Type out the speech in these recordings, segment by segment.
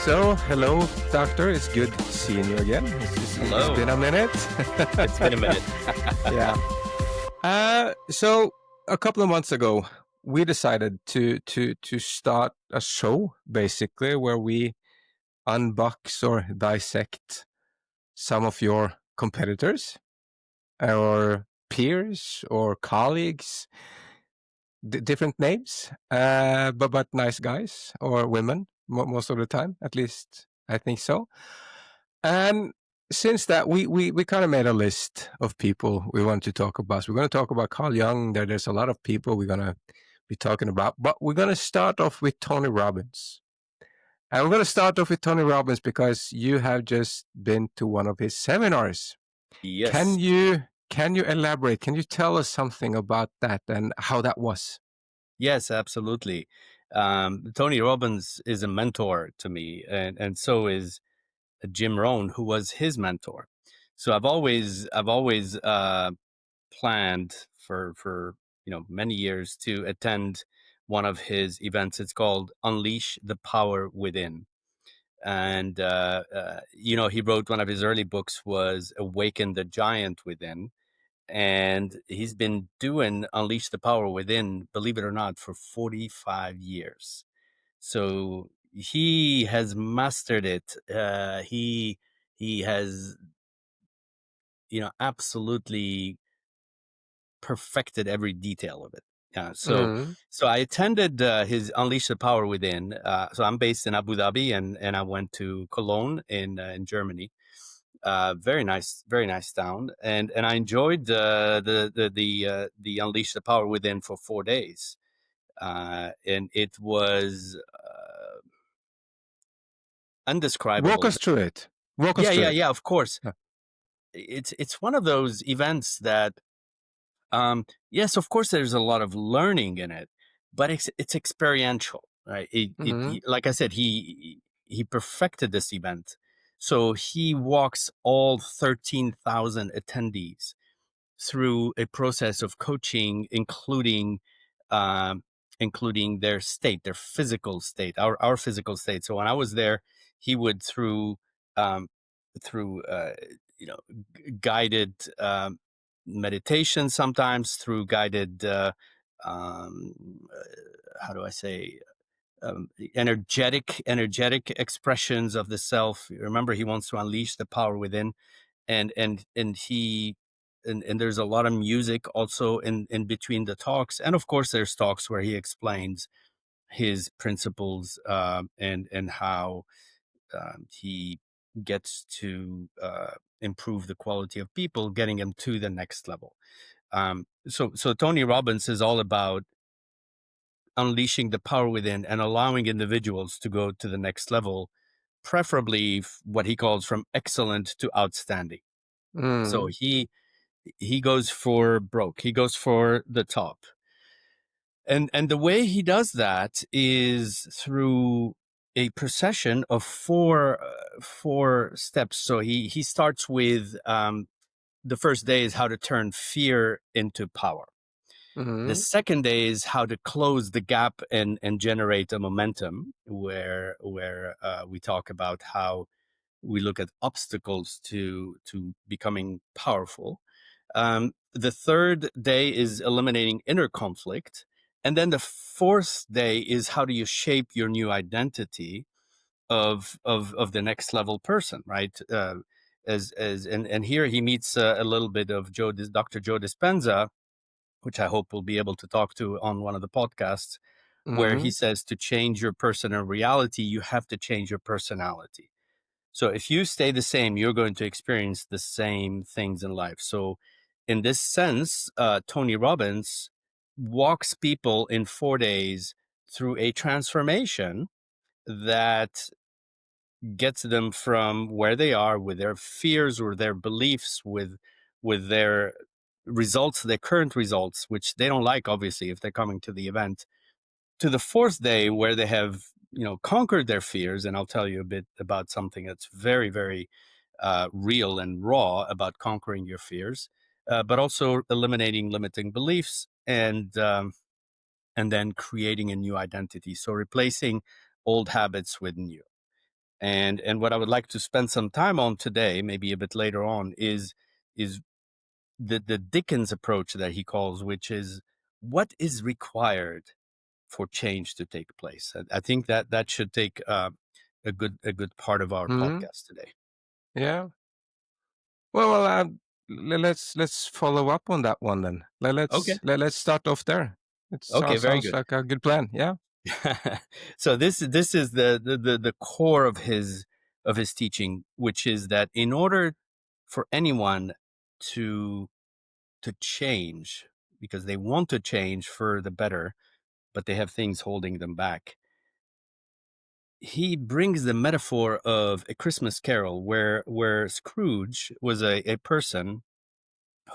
So, hello, doctor. It's good seeing you again. It's Hello. been a minute. It's been a minute. Yeah. So a couple of months ago, we decided to start a show basically where we unbox or dissect some of your competitors or peers or colleagues, different names, but nice guys or women most of the time. At least I think so. And since that, we kind of made a list of people we want to talk about. So we're going to talk about Carl Jung. There's a lot of people we're going to be talking about, but we're going to start off with Tony Robbins. And we're going to start off with Tony Robbins because you have just been to one of his seminars. Can Yes. you can you elaborate? Can you tell us something about that and how that was? Yes, absolutely. Tony Robbins is a mentor to me, and so is Jim Rohn, who was his mentor. So I've always planned for many years to attend one of his events. It's called Unleash the Power Within. And he wrote one of his early books was Awaken the Giant Within. And he's been doing Unleash the Power Within, believe it or not, for 45 years. So he has mastered it. He has, absolutely perfected every detail of it. Yeah. So Mm. so I attended his Unleash the Power Within. So I'm based in Abu Dhabi, and I went to Cologne in Germany. Very nice town, and I enjoyed the Unleash the Power Within for 4 days, and it was Walk undescribable. us through it. Walk us Yeah, through yeah, it. yeah. Of course, Yeah. it's one of those events that, yes, of course, there's a lot of learning in it, but it's experiential, right? Mm-hmm. Like I said, he perfected this event, so he walks all 13,000 attendees through a process of coaching, um, including their state, their physical state, our physical state. So when I was there, he would um, through guided meditation, sometimes through guided um, how do I say, energetic expressions of the self. Remember, he wants to unleash the power within, and he and there's a lot of music also in between the talks, and of course there's talks where he explains his principles, and how he gets to improve the quality of people, getting them to the next level. So Tony Robbins is all about unleashing the power within and allowing individuals to go to the next level, preferably what he calls from excellent to outstanding. So Mm. he goes for broke. He goes for the top. And the way he does that is through a procession of four steps. So he starts with, the first day is how to turn fear into power. The Mm-hmm. second day is how to close the gap and generate a momentum, where we talk about how we look at obstacles to becoming powerful. The third day is eliminating inner conflict. And then the fourth day is how do you shape your new identity of the next level person, right? And here he meets a little bit of Dr. Joe Dispenza, which I hope we'll be able to talk to on one of the podcasts, where he Mm-hmm. says to change your personal reality, you have to change your personality. So if you stay the same, you're going to experience the same things in life. So in this sense, Tony Robbins walks people in 4 days through a transformation that gets them from where they are with their fears or their beliefs, with their results, their current results, which they don't like, obviously, if they're coming to the event, to the fourth day where they have conquered their fears. And I'll tell you a bit about something that's very, very real and raw about conquering your fears, but also eliminating limiting beliefs, and then creating a new identity, so replacing old habits with new. And what I would like to spend some time on today, maybe a bit later on, is the Dickens approach that he calls, which is what is required for change to take place. I think that that should take a good part of our Hmm. podcast today. Yeah. Well, let's follow up on that one then. Okay. Let's start off there. It Okay. Very sounds good. like a good plan. Yeah. So this is the core of his teaching, which is that in order for anyone to to change, because they want to change for the better, but they have things holding them back. He brings the metaphor of A Christmas Carol, where Scrooge was a person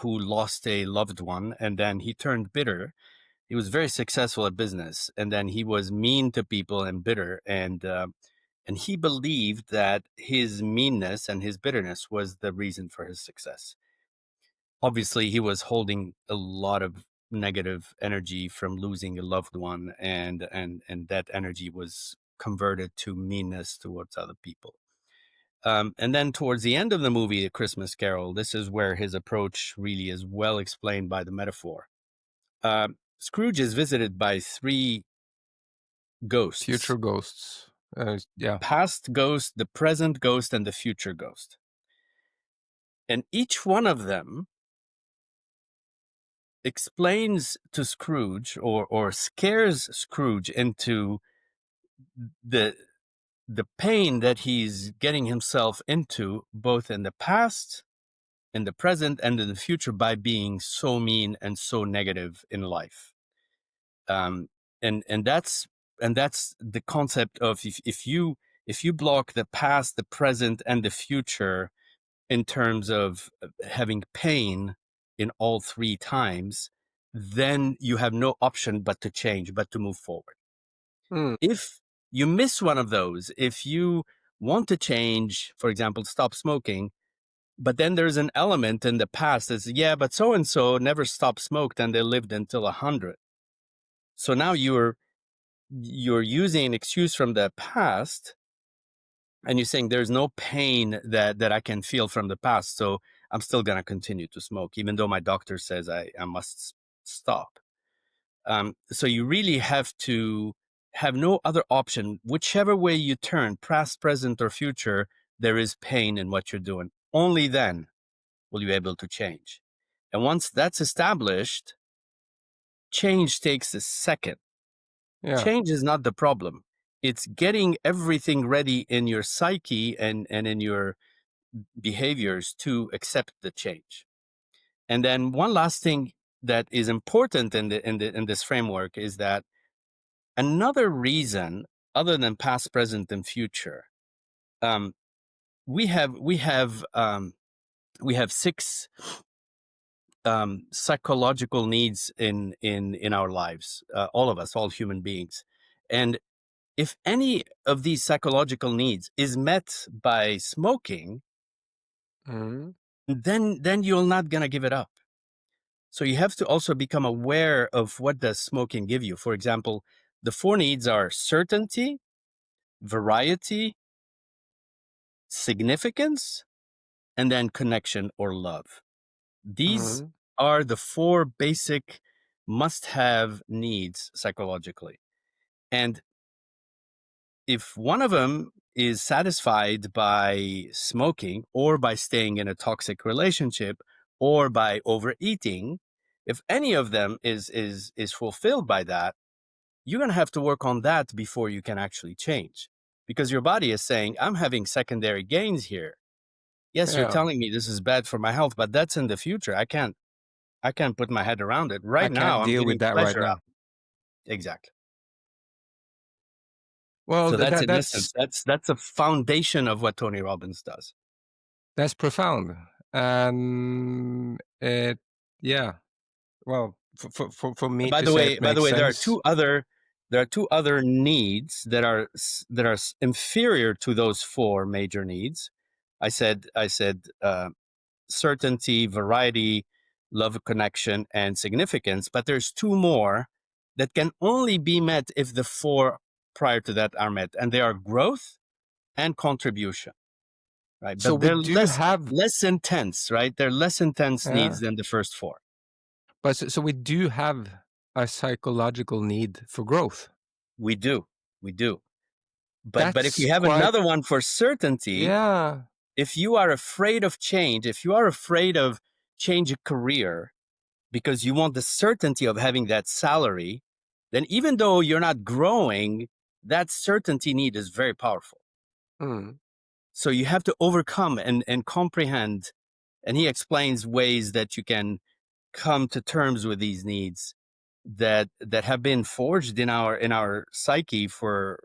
who lost a loved one, and then he turned bitter. He was very successful at business, and then he was mean to people and bitter, and he believed that his meanness and his bitterness was the reason for his success. Obviously, he was holding a lot of negative energy from losing a loved one, and that energy was converted to meanness towards other people. And then towards the end of the movie, A Christmas Carol, this is where his approach really is well explained by the metaphor. Scrooge is visited by three ghosts: Future ghosts. the Yeah. past ghost, the present ghost, and the future ghost. And each one of them explains to Scrooge, or scares Scrooge into the the pain that he's getting himself into, both in the past, in the present, and in the future, by being so mean and so negative in life. Um, and that's the concept of, if you block the past, the present, and the future in terms of having pain in all three times, then you have no option but to change, but to move forward. Mm, If you miss one of those, if you want to change, for example, stop smoking, but then there's an element in the past that's, yeah, but so and so never stopped smoked and they lived until 100. So now you're using an excuse from the past, and you're saying there's no pain that I can feel from the past, so I'm still going to continue to smoke even though my doctor says I must stop. So you really have to have no other option. Whichever way you turn, past, present, or future, there is pain in what you're doing. Only then will you be able to change. And once that's established, change takes a second. yeah. Change is not the problem. It's getting everything ready in your psyche and in your behaviors to accept the change. And then one last thing that is important in this framework is that another reason, other than past, present, and future, um, we have six psychological needs in our lives, all of us, all human beings. And if any of these psychological needs is met by smoking, Mm, then you're not gonna give it up. So you have to also become aware of what does smoking give you. For example, the four needs are certainty, variety, significance, and then connection or love. These mm, are the four basic must have needs psychologically. And if one of them is satisfied by smoking, or by staying in a toxic relationship, or by overeating, if any of them is fulfilled by that, you're going to have to work on that before you can actually change, because your body is saying, I'm having secondary gains here. Yes, you're yeah. telling me this is bad for my health, but that's in the future. I can't put my head around it. I Right can't now, I'm deal with getting that right pleasure out. now. Exactly. Well, So that's, in that's essence, that's a foundation of what Tony Robbins does. that's profound, and it yeah. Well, for me By to the say way, it makes there are sense. two other needs that are inferior to those four major needs. I said certainty, variety, love, connection, and significance. But there's two more that can only be met if the four prior to that are met, and they are growth and contribution, right? So But we they're do have, less intense, right? They're less intense needs yeah, than the first four. but so we do have a psychological need for growth. We do, we do. But if That's you have quite, another one for certainty, yeah. if you are afraid of change, if you are afraid of change a career because you want the certainty of having that salary, then even though you're not growing, that certainty need is very powerful. Mm, So you have to overcome and comprehend. And he explains ways that you can come to terms with these needs that have been forged in our psyche for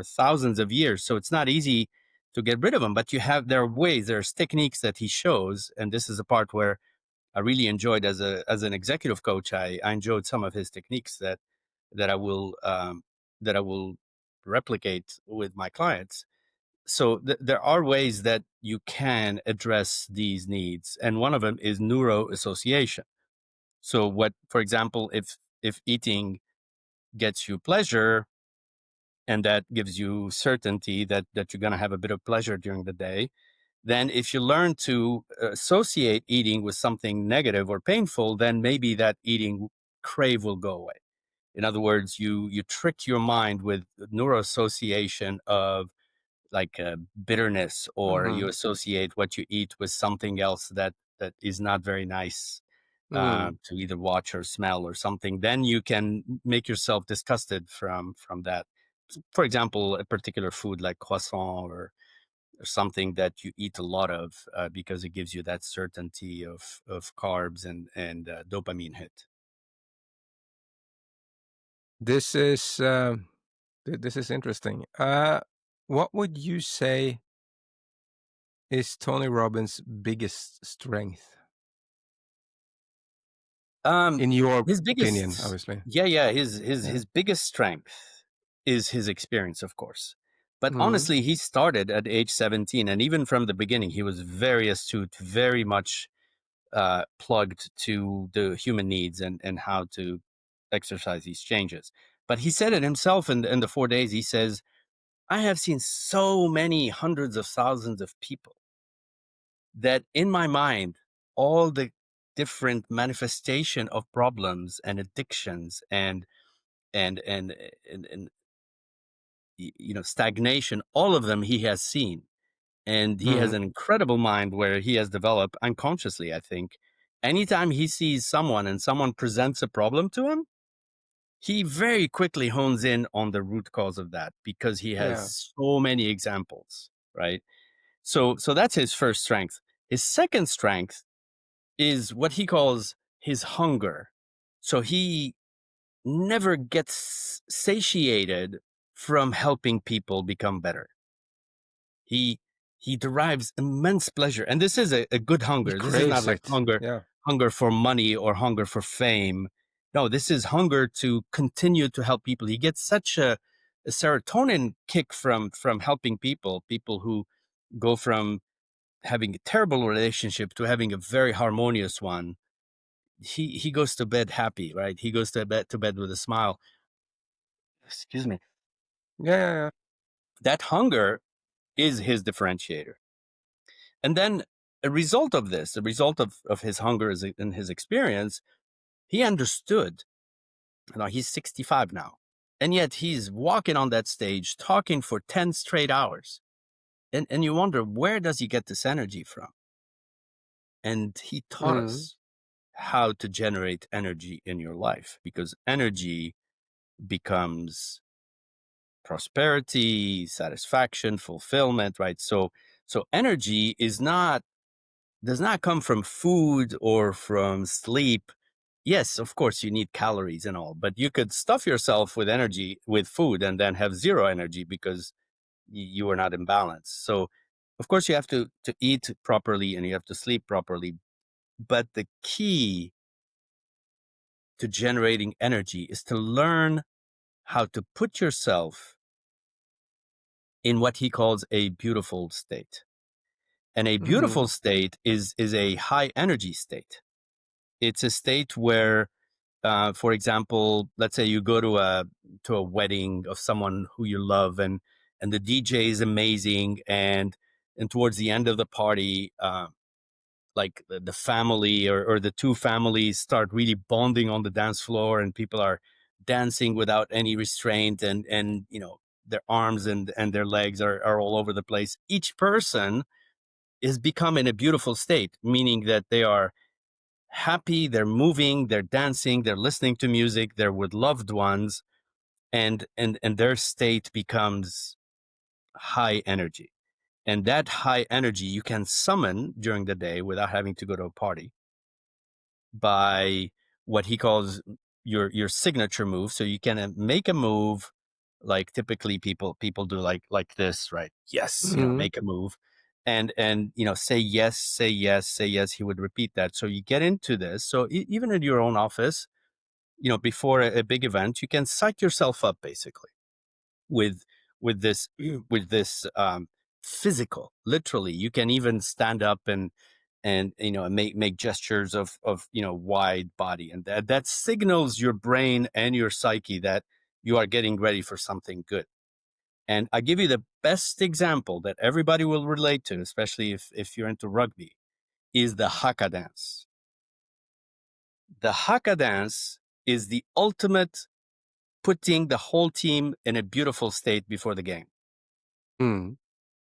thousands of years. So it's not easy to get rid of them, but there are ways, there's techniques that he shows, and this is the part where I really enjoyed as an executive coach. I enjoyed some of his techniques that I will that I will replicate with my clients. So there are ways that you can address these needs, and one of them is neuro association. So what, for example, if eating gets you pleasure and that gives you certainty that you're going to have a bit of pleasure during the day, then if you learn to associate eating with something negative or painful, then maybe that eating crave will go away. In other words, you trick your mind with neuroassociation of like bitterness, or you mhm, associate what you eat with something else that is not very nice mm. to either watch or smell or something. Then you can make yourself disgusted from that. For example, a particular food like croissant or something that you eat a lot of because it gives you that certainty of carbs and dopamine hit. This is this is interesting. What would you say is Tony Robbins' biggest strength, Um, in your his opinion, biggest, obviously? yeah, yeah, his Yeah. biggest strength is his experience, of course. But Mm, honestly, he started at age 17, and even from the beginning, he was very astute, very much plugged to the human needs and how to exercise these changes. But he said it himself in the 4 days. He says, I have seen so many hundreds of thousands of people that in my mind, all the different manifestation of problems and addictions and and and stagnation, all of them he has seen. And he has mm, an incredible mind where he has developed unconsciously, I think. Anytime he sees someone and someone presents a problem to him, he very quickly hones in on the root cause of that because he yeah. has so many examples, right? So that's his first strength. His second strength is what he calls his hunger. So he never gets satiated from helping people become better. He he derives immense pleasure, and this is a good He hunger. This is not craves like it. Yeah. hunger for money or hunger for fame. No, this is hunger to continue to help people. He gets such a serotonin kick from helping people who go from having a terrible relationship to having a very harmonious one. He goes to bed happy, right? He goes to bed with a smile. Excuse me. Yeah, yeah, yeah. That hunger is his differentiator. And then a result of this, a result of his hunger and his experience, he understood. He's 65 now. And yet he's walking on that stage talking for 10 straight hours. And you wonder, where does he get this energy from? And he taught Mm, us how to generate energy in your life, because energy becomes prosperity, satisfaction, fulfillment, right? So energy does not come from food or from sleep. Yes, of course you need calories and all, but you could stuff yourself with energy with food and then have zero energy because you are not in balance. So of course you have to eat properly and you have to sleep properly, but the key to generating energy is to learn how to put yourself in what he calls a beautiful state. And a beautiful mm, state is a high energy state. It's a state where, for example, let's say you go to a wedding of someone who you love, and the DJ is amazing, and towards the end of the party, like the family or the two families start really bonding on the dance floor, and people are dancing without any restraint, and their arms and their legs are all over the place. Each person is become in a beautiful state, meaning that they are happy, they're moving, they're dancing, they're listening to music, they're with loved ones, and their state becomes high energy. And that high energy you can summon during the day without having to go to a party by what he calls your signature move. So you can make a move like typically people do like this, right? Yes, Mm. make a move, and say yes, say yes, say yes. He would repeat that. So you get into this. So even in your own office, before a big event, you can psych yourself up basically with with this physical. Literally, you can even stand up and make gestures of wide body, and that signals your brain and your psyche that you are getting ready for something good. And I give you the best example that everybody will relate to, especially if you're into rugby, is the haka dance. The haka dance is the ultimate putting the whole team in a beautiful state before the game. Mm.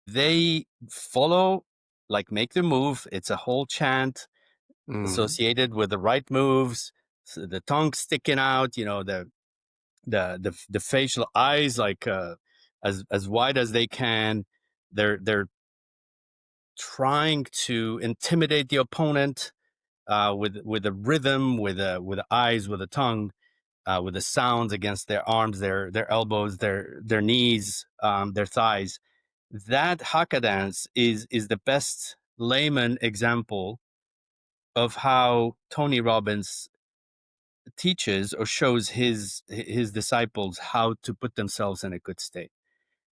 They follow, like, make the move. It's a whole chant Mm. associated with the right moves, so the tongue sticking out, the facial eyes, like, as wide as they can. They're trying to intimidate the opponent, with a rhythm, with the eyes, with the tongue, with the sounds against their arms, their elbows, their knees, their thighs. That haka dance is the best layman example of how Tony Robbins teaches or shows his disciples how to put themselves in a good state.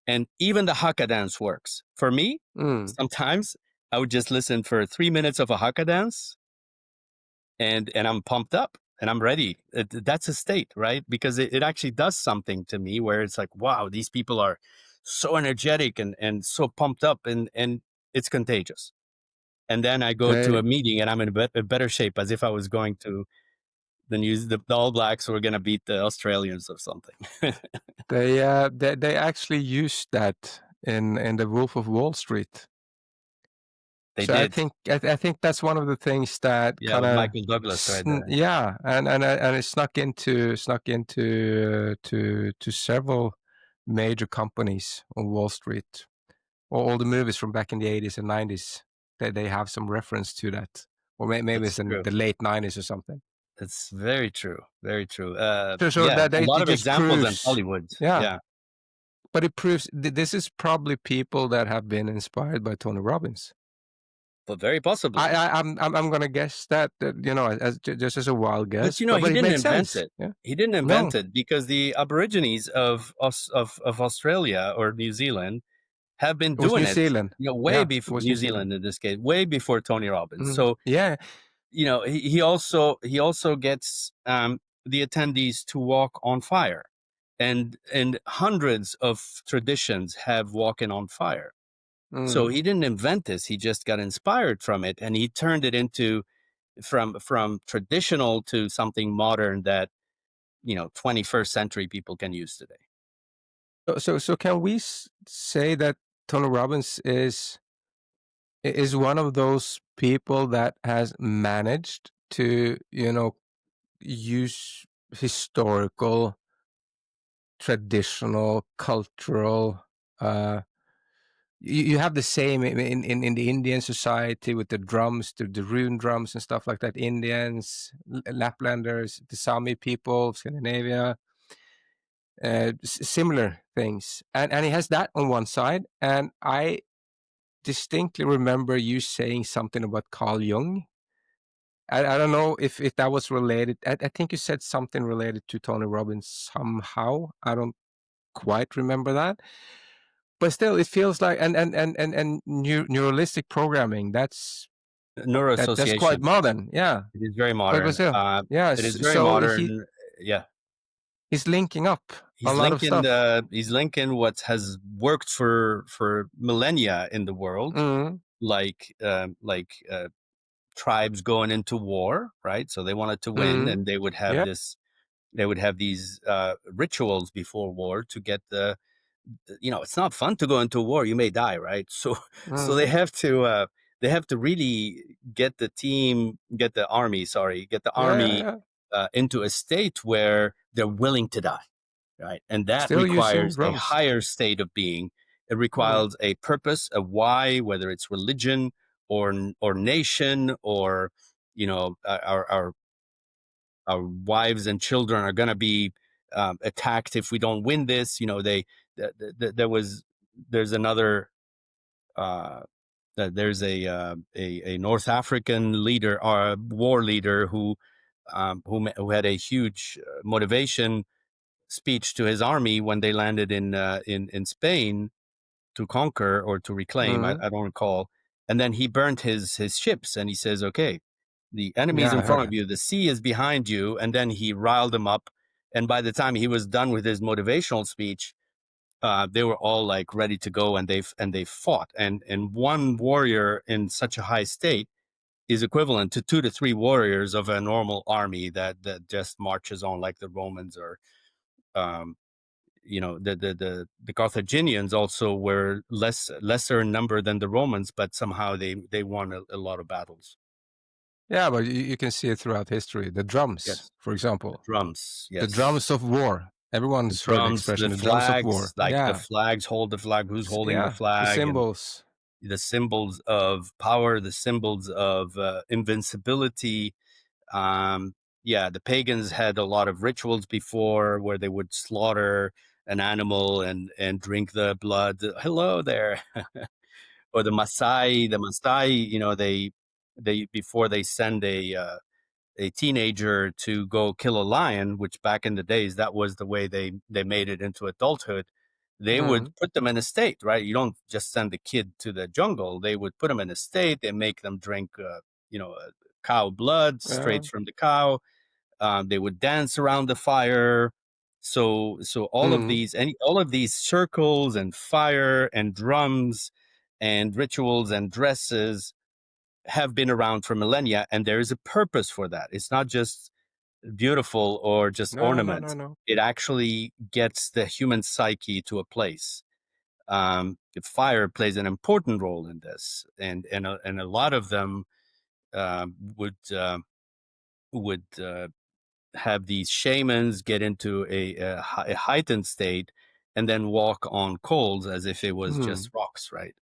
And even the haka dance works. For me, Mm. sometimes I would just listen for 3 minutes of a haka dance, and I'm pumped up and I'm ready. That's a state, right? Because it actually does something to me where it's like, wow, these people are so energetic and so pumped up, and it's contagious. And then I go to They a meeting and I'm in a better shape, as if I was going to the All Blacks were going to beat the Australians or something. they actually used that in the Wolf of Wall Street. They So I did. think I think that's one of the things that Yeah, kind with of Michael Douglas, right? yeah, and it snuck into to several major companies on Wall Street. All the movies from back in the 80s and 90s, they have some reference to that, or maybe That's it's in true. the late 90s or something. That's very true. Very true. So Yeah, that a lot it of just examples in proves, Hollywood. yeah, Yeah, but it proves this is probably people that have been inspired by Tony Robbins. but very possibly. I'm gonna guess that, as just as a wild But guess, he but it didn't makes invent sense. it. Yeah. He didn't invent No. it because the Aborigines of Australia or New Zealand have been It was doing New it, Zealand. way Yeah, it before was New New Zealand. Zealand in this case, way before Tony Robbins. Mhm. So Yeah. he also gets the attendees to walk on fire, and hundreds of traditions have walking on fire. So Mm. he didn't invent this; he just got inspired from it, and he turned it into from traditional to something modern that 21st century people can use today. So can we say that Tony Robbins is one of those people that has managed to, use historical, traditional, cultural, uh you have the same in the Indian society with the drums, the rune drums and stuff like that. Indians, Laplanders, the Sami people, Scandinavia, similar things. And he has that on one side. And I distinctly remember you saying something about Carl Jung. I don't know if that was related. I think you said something related to Tony Robbins somehow. I don't quite remember that. But still, it feels like and neuralistic programming. That's quite Neuroassociation. modern, yeah. It is very But modern. still, yeah. It is very So he modern. Yeah. He's linking up a lot of stuff. He's linking what has worked for millennia in the world, Mm, like tribes going into war, right? So they wanted to win, mm, and they would have yeah, this. They would have these rituals before war to get it's not fun to go into war. You may die, right? So, so mm, they have to really get the army, get the yeah, army yeah. into a state where they're willing to die, right? And that Still using requires a drums. higher state of being. It Mm, requires a purpose, a why, whether it's religion or nation or our wives and children are going to be attacked if we don't win this. There was there's another uh, there's a North African leader or war leader who had a huge motivation speech to his army when they landed in Spain to conquer or to reclaim. mm. I don't recall. And then he burnt his ships, and he says, "Okay, the enemy's Yeah, in I heard front of that. you, the sea is behind you." And then he riled them up. And by the time he was done with his motivational speech, they were all like ready to go, and they fought. And one warrior in such a high state is equivalent to 2 to 3 warriors of a normal army that just marches on like the Romans or um, the Carthaginians also were lesser in number than the Romans, but somehow they won a lot of battles. Yeah, but you can see it throughout history. The drums, Yes, for the example, drums. the Yes, drums of war. the Everyone's heard the drums, expression, the the drums of flags. war. Like the Yeah, flags hold the flag. Who's holding the yeah, the flag? And symbols. the symbols of power, the symbols of invincibility. Um, yeah, the pagans had a lot of rituals before where they would slaughter an animal and drink the blood. Hello there. Or the Maasai, they before they send a teenager to go kill a lion, which back in the days that was the way they made it into adulthood. They would Mm, put them in a state, right? You don't just send the kid to the jungle. They would put them in a state. They make them drink, cow blood yeah, straight from the cow. They would dance around the fire. So mm. all of these circles and fire and drums and rituals and dresses have been around for millennia, and there is a purpose for that. It's not just beautiful or just No, no, no, ornament. no. It actually gets the human psyche to a place. The fire plays an important role in this, and a lot of them uh, would uh, would have these shamans get into a heightened state and then walk on coals as if it was Mm. just rocks, right?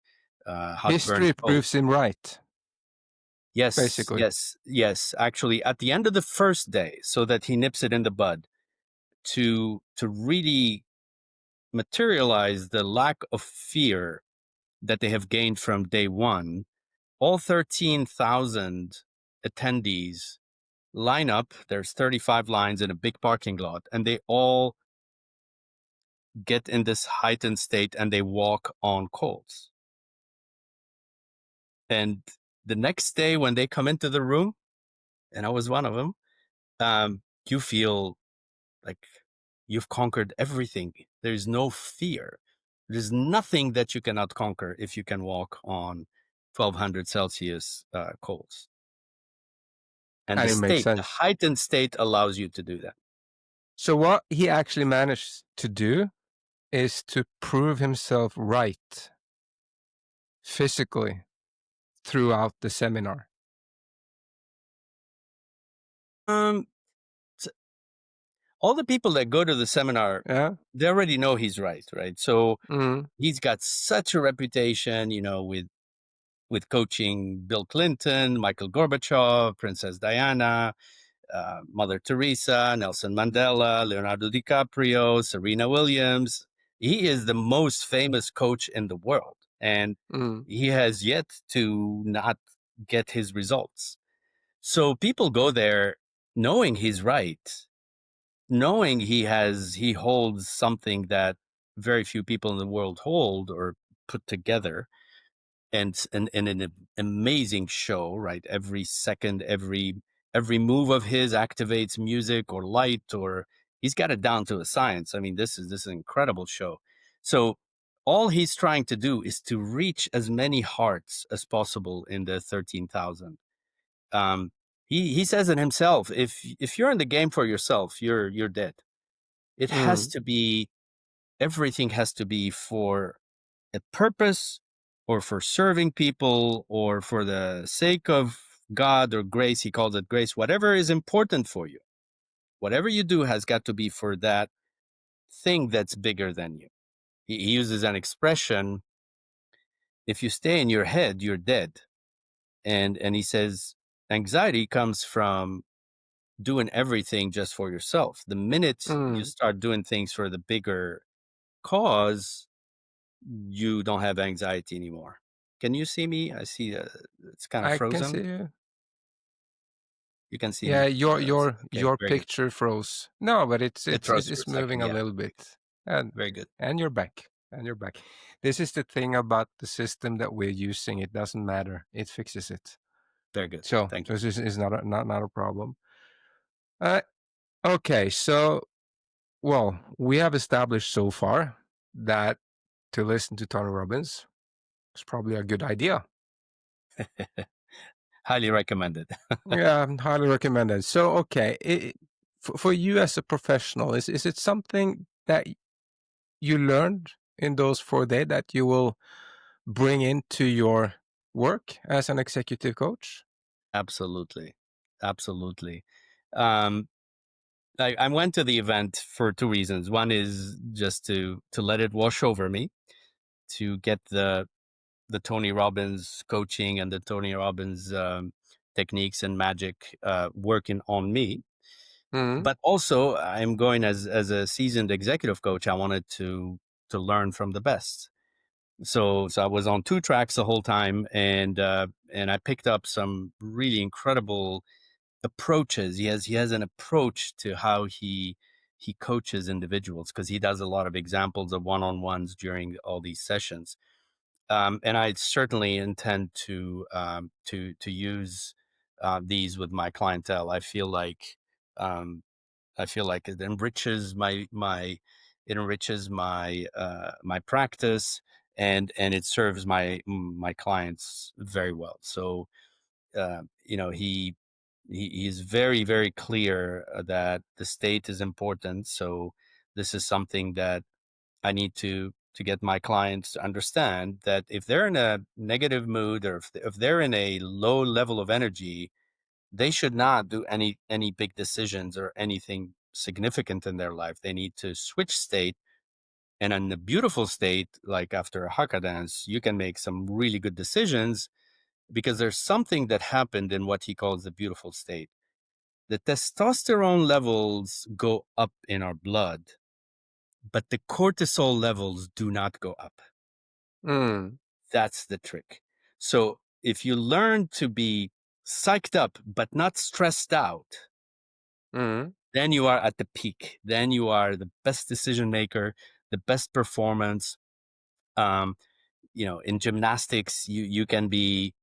Hot burnt History coals. proves him right, Yes, basically. yes, yes. Actually, at the end of the first day, so that he nips it in the bud, to really materialize the lack of fear that they have gained from day one, all 13,000 attendees line up. There's 35 lines in a big parking lot, and they all get in this heightened state and they walk on coals. And the next day, when they come into the room, and I was one of them, you feel like you've conquered everything. There's no fear. There's nothing that you cannot conquer if you can walk on 1200 Celsius coals. And And it makes the sense. heightened state allows you to do that. So what he actually managed to do is to prove himself right physically throughout the seminar. Um, s- all the people that go to the seminar, Yeah. they already know he's right, right? So Mm, he's got such a reputation, with coaching Bill Clinton, Michael Gorbachev, Princess Diana, Mother Teresa, Nelson Mandela, Leonardo DiCaprio, Serena Williams. He is the most famous coach in the world, and mm. he has yet to not get his results. So people go there knowing he's right, knowing he holds something that very few people in the world hold or put together, and an amazing show, right? Every second, every move of his activates music or light or He's got it down to a science. I mean, this is an incredible show. So all he's trying to do is to reach as many hearts as possible in the 13,000. Um, he says it himself. If you're in the game for yourself, you're dead. It has Mm. to be everything has to be for a purpose or for serving people or for the sake of God or grace. He calls it grace. Whatever is important for you, whatever you do has got to be for that thing that's bigger than you. He uses an expression: if you stay in your head, you're dead. And he says anxiety comes from doing everything just for yourself. The minute you Mm. start doing things for the bigger cause, you don't have anxiety anymore. Can you see me? I see it's kind of I can frozen. see you. You can see Yeah, me. your Yes. your Okay, your very good. picture froze. No, but it's It it's it's, froze for it's a second. moving a Yeah, little very good. bit, and Very good. you're back, and you're back. This is the thing about the system that we're using. It doesn't matter. It fixes it. Very good. So Thank you. this is not a problem. Uh, okay, so well, we have established so far that to listen to Tony Robbins is probably a good idea. Highly recommended. Yeah, highly recommended. So, okay, for you as a professional, is it something that you learned in those 4 days that you will bring into your work as an executive coach? Absolutely. Absolutely. Um, I went to the event for two reasons. One is just to let it wash over me, to get the Tony Robbins coaching and the Tony Robbins techniques and magic working on me. Mhm. But also, I'm going as a seasoned executive coach. I wanted to learn from the best. So I was on two tracks the whole time, and I picked up some really incredible approaches. He has an approach to how he coaches individuals, because he does a lot of examples of one-on-ones during all these sessions. And I certainly intend to use these with my clientele. I feel like it enriches it enriches my practice, and it serves my clients very well. So he is very, very clear that the state is important. So this is something that I need to get my clients to understand, that if they're in a negative mood, or if they're in a low level of energy, they should not do any big decisions or anything significant in their life. They need to switch state. And in a beautiful state, like after a haka dance, you can make some really good decisions, because there's something that happened in what he calls the beautiful state. The testosterone levels go up in our blood, but the cortisol levels do not go up. Mm. That's the trick. So if you learn to be psyched up, but not stressed out, Mhm. then you are at the peak. Then you are the best decision maker, the best performance. Um, in gymnastics, you can be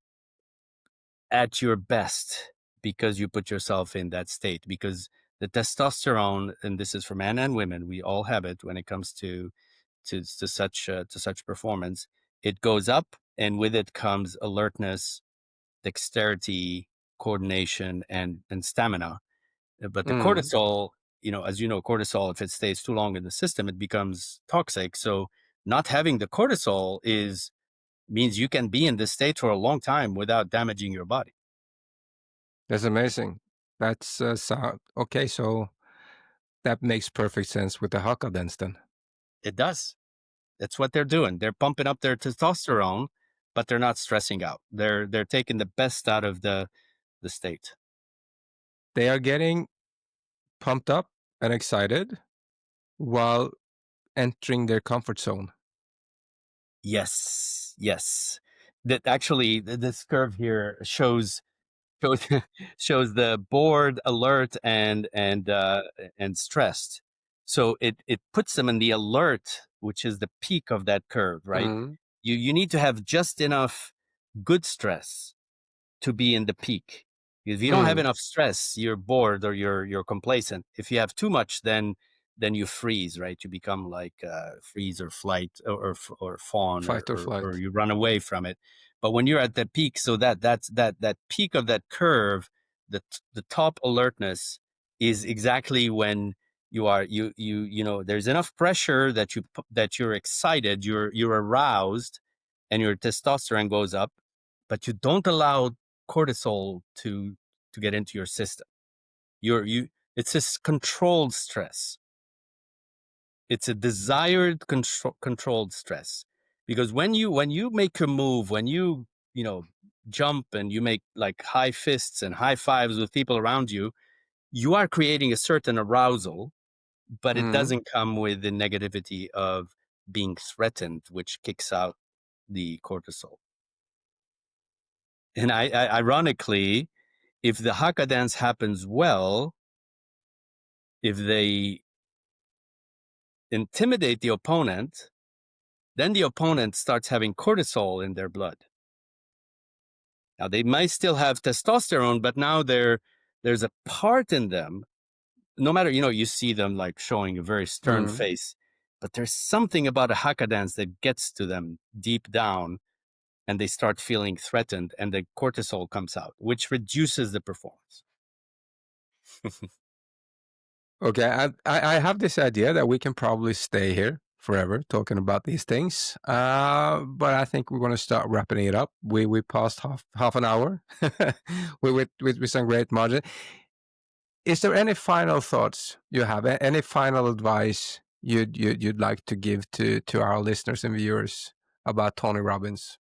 at your best because you put yourself in that state. Because the testosterone, and this is for men and women, we all have it when it comes to such performance. It goes up, and with it comes alertness, dexterity, coordination, and stamina. But the Mm. cortisol, as you know, cortisol, if it stays too long in the system, it becomes toxic. So not having the cortisol is means you can be in this state for a long time without damaging your body. That's amazing. That's okay. So that makes perfect sense with the haka dance then. It does. That's what they're doing. They're pumping up their testosterone, but they're not stressing out. They're taking the best out of the state. They are getting pumped up and excited while entering their comfort zone. Yes, yes. That actually, this curve here shows shows the bored, alert, and stressed. So it puts them in the alert, which is the peak of that curve, right? Mhm. You need to have just enough good stress to be in the peak. If you don't have Mm. enough stress, you're bored or you're complacent. If you have too much, then then you freeze, right? You become like freeze or flight or fawn, Fight or or flight. you run away from it. But when you're at the peak, so that peak of that curve, the top alertness is exactly when there's enough pressure that you're excited, you're aroused, and your testosterone goes up, but you don't allow cortisol to get into your system. It's this controlled stress. It's a desired controlled stress, because when you make a move, when you know jump and you make like high fists and high fives with people around you, you are creating a certain arousal, but it Mm. doesn't come with the negativity of being threatened, which kicks out the cortisol. And ironically, if the haka dance happens well, if they intimidate the opponent, then the opponent starts having cortisol in their blood. Now they might still have testosterone, but now there's a part in them. No matter, you see them like showing a very stern Mm. face, but there's something about a haka dance that gets to them deep down, and they start feeling threatened, and the cortisol comes out, which reduces the performance. Okay, I have this idea that we can probably stay here forever talking about these things, but I think we're going to start wrapping it up. We passed half an hour with some great margin. Is there any final thoughts you have? Any final advice you'd like to give to our listeners and viewers about Tony Robbins?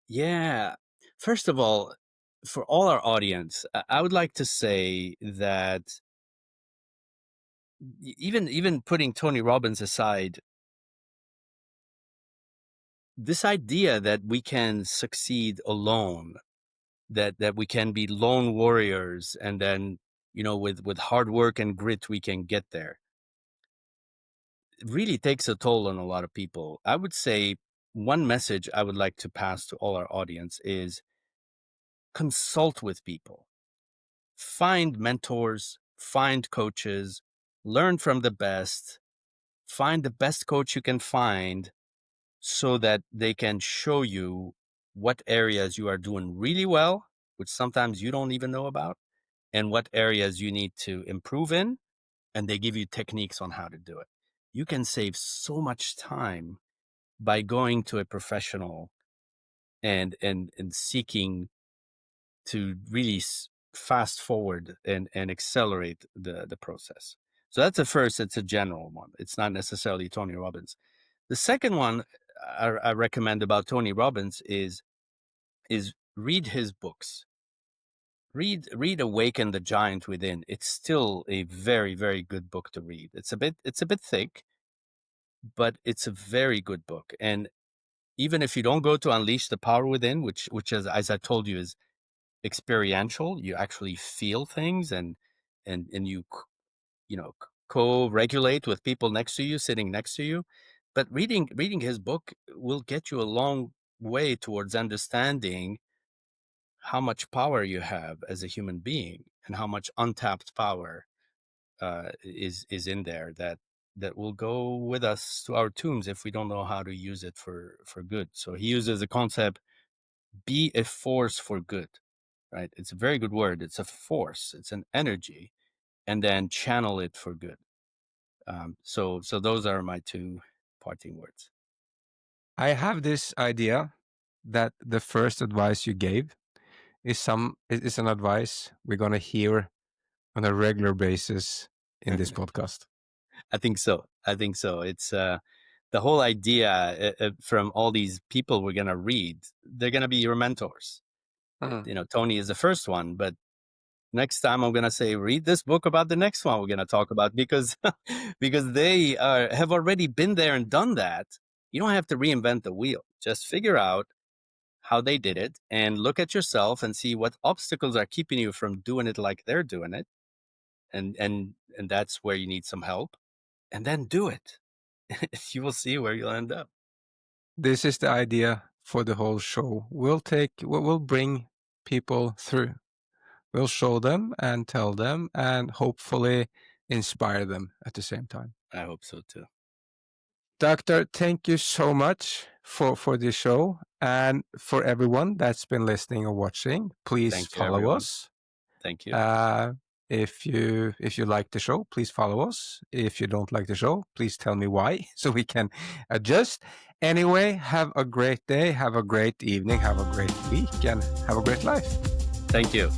Yeah. First of all, for all our audience, I would like to say that even putting Tony Robbins aside, this idea that we can succeed alone, that we can be lone warriors, and then with hard work and grit we can get there, it really takes a toll on a lot of people. I would say one message I would like to pass to all our audience is consult with people. Find mentors, find coaches, learn from the best, find the best coach you can find, so that they can show you what areas you are doing really well, which sometimes you don't even know about, and what areas you need to improve in, and they give you techniques on how to do it. You can save so much time by going to a professional and seeking to really fast forward and accelerate the process. So that's the first. It's a general one. It's not necessarily Tony Robbins. The second one I recommend about Tony Robbins is read his books. Read Awaken the Giant Within. It's still a very, very good book to read. It's a bit thick, but it's a very good book. And even if you don't go to Unleash the Power Within, which is, as I told you, is experiential, you actually feel things, and co-regulate with people next to you, sitting next to you. But reading his book will get you a long way towards understanding how much power you have as a human being, and how much untapped power is in there that will go with us to our tombs if we don't know how to use it for good. So he uses the concept, be a force for good, right? It's a very good word. It's a force, it's an energy, and then channel it for good. So those are my two parting words. I have this idea that the first advice you gave is an advice we're going to hear on a regular basis in this podcast. I think so. It's the whole idea, from all these people we're going to read, they're going to be your mentors. Mm. Tony is the first one, but next time I'm going to say, read this book about the next one we're going to talk about, because because they have already been there and done that. You don't have to reinvent the wheel. Just figure out how they did it, and look at yourself and see what obstacles are keeping you from doing it like they're doing it. And that's where you need some help, and then do it. You will see where you'll end up. This is the idea for the whole show. We'll bring people through. We'll show them and tell them, and hopefully inspire them at the same time. I hope so too. Doctor, thank you so much for this show. And for everyone that's been listening or watching, please Thank you, follow everyone. us. Thank you. If you like the show, please follow us. If you don't like the show, please tell me why so we can adjust. Anyway, have a great day, have a great evening, have a great week, and have a great life. Thank you.